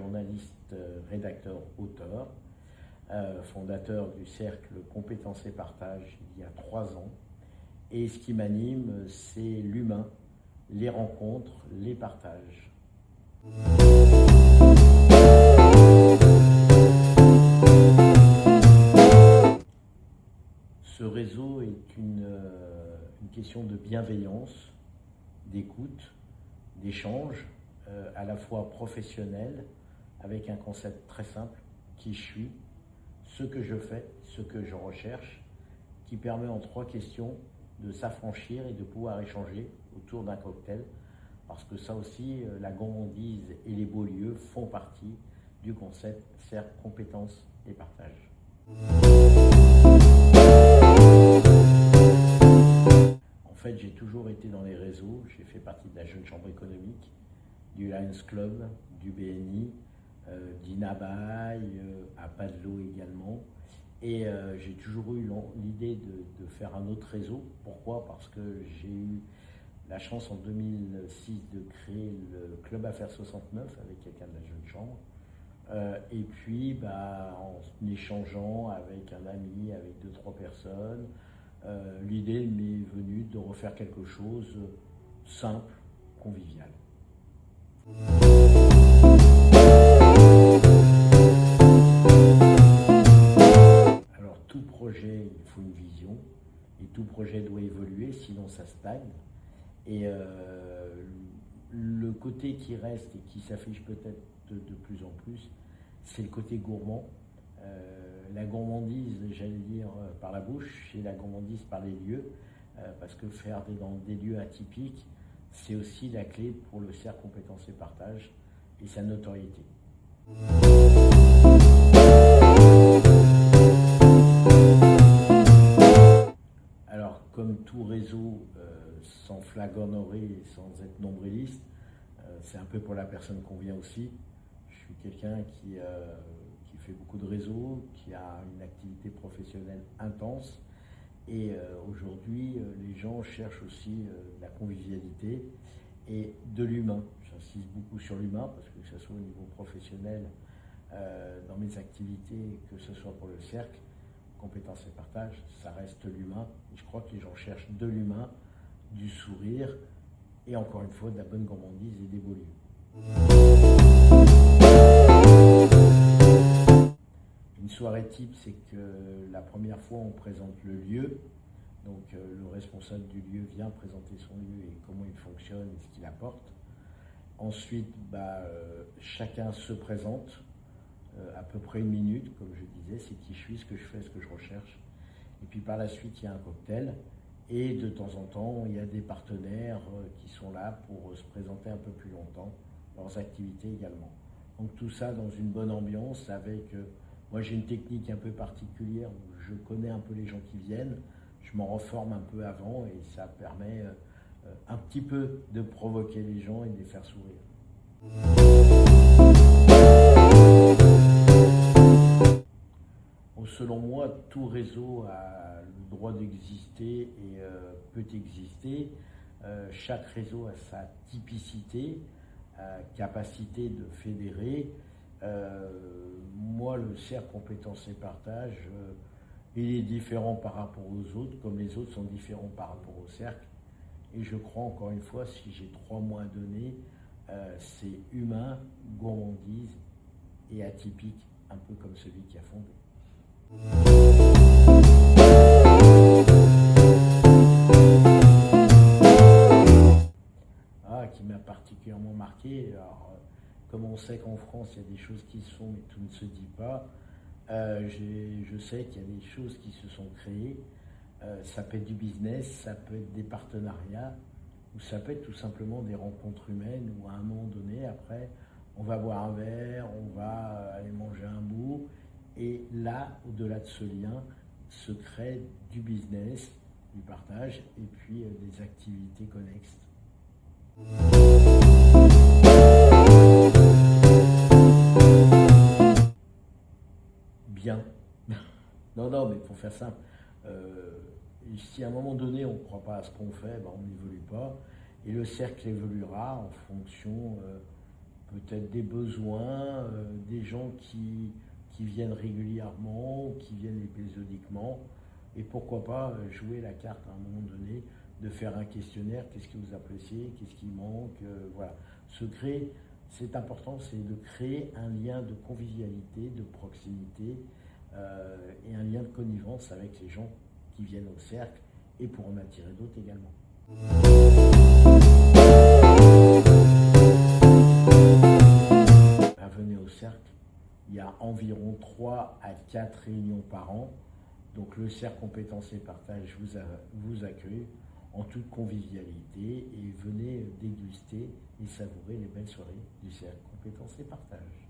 journaliste, rédacteur, auteur, fondateur du cercle Compétences et Partage il y a 3 ans. Et ce qui m'anime, c'est l'humain, les rencontres, les partages. Ce réseau est une question de bienveillance, d'écoute, d'échange, à la fois professionnel, avec un concept très simple, qui je suis, ce que je fais, ce que je recherche, qui permet en 3 questions de s'affranchir et de pouvoir échanger autour d'un cocktail, parce que ça aussi, la gourmandise et les beaux lieux font partie du concept cercle compétences et partage. En fait, j'ai toujours été dans les réseaux, j'ai fait partie de la Jeune Chambre économique, du Lions Club, du BNI, d'Inabaye, à Padelot également. Et j'ai toujours eu l'idée de faire un autre réseau. Pourquoi? Parce que j'ai eu la chance en 2006 de créer le Club Affaires 69 avec quelqu'un de la Jeune Chambre. Et puis, en échangeant avec un ami, avec 2-3 personnes, l'idée m'est venue de refaire quelque chose simple, convivial. Alors, tout projet, il faut une vision, et tout projet doit évoluer, sinon ça stagne. Et le côté qui reste et qui s'affiche peut-être de plus en plus, c'est le côté gourmand. La gourmandise, j'allais dire, par la bouche, et la gourmandise par les lieux, parce que faire dans des lieux atypiques, c'est aussi la clé pour le cercle compétences et partage et sa notoriété. Alors, comme tout réseau, sans flagornerie et sans être nombriliste, c'est un peu pour la personne qu'on vient aussi. Je suis quelqu'un qui fait beaucoup de réseaux, qui a une activité professionnelle intense. Et aujourd'hui, les gens cherchent aussi de la convivialité et de l'humain. J'insiste beaucoup sur l'humain parce que ce soit au niveau professionnel, dans mes activités, que ce soit pour le cercle, compétences et partage, ça reste l'humain. Et je crois que les gens cherchent de l'humain, du sourire et encore une fois de la bonne gourmandise et des beaux lieux. Une soirée type, c'est que la première fois on présente le lieu, donc le responsable du lieu vient présenter son lieu et comment il fonctionne et ce qu'il apporte. Ensuite, chacun se présente, à peu près 1 minute, comme je disais, c'est qui je suis, ce que je fais, ce que je recherche. Et puis par la suite, il y a un cocktail. Et de temps en temps, il y a des partenaires qui sont là pour se présenter un peu plus longtemps, leurs activités également. Donc tout ça dans une bonne ambiance avec... moi j'ai une technique un peu particulière où je connais un peu les gens qui viennent, je m'en reforme un peu avant et ça permet un petit peu de provoquer les gens et de les faire sourire. Selon moi, tout réseau a le droit d'exister et peut exister. Chaque réseau a sa typicité, capacité de fédérer. Moi, le cercle compétences et partage, il est différent par rapport aux autres, comme les autres sont différents par rapport au cercle. Et je crois, encore une fois, si j'ai 3 mots à donner, c'est humain, gourmandise et atypique, un peu comme celui qui a fondé. Qui m'a particulièrement marqué. Alors, comme on sait qu'en France, il y a des choses qui se font, mais tout ne se dit pas, je sais qu'il y a des choses qui se sont créées. Ça peut être du business, ça peut être des partenariats, ou ça peut être tout simplement des rencontres humaines, où à un moment donné, après, on va boire un verre, on va aller manger un bout, et là, au-delà de ce lien, se crée du business, du partage, et puis des activités connexes. Bien. Non, mais pour faire simple, si à un moment donné on ne croit pas à ce qu'on fait, on n'évolue pas. Et le cercle évoluera en fonction peut-être des besoins, des gens qui viennent régulièrement, qui viennent épisodiquement, et pourquoi pas jouer la carte à un moment donné, de faire un questionnaire, qu'est-ce que vous appréciez, qu'est-ce qui manque, voilà. Se créer, c'est important, c'est de créer un lien de convivialité, de proximité, et un lien de connivence avec les gens qui viennent au cercle, et pour en attirer d'autres également. Venez au cercle, il y a environ 3 à 4 réunions par an, donc le cercle Compétences et Partage vous accueille en toute convivialité et venez déguster et savourer les belles soirées du cercle Compétences et Partage.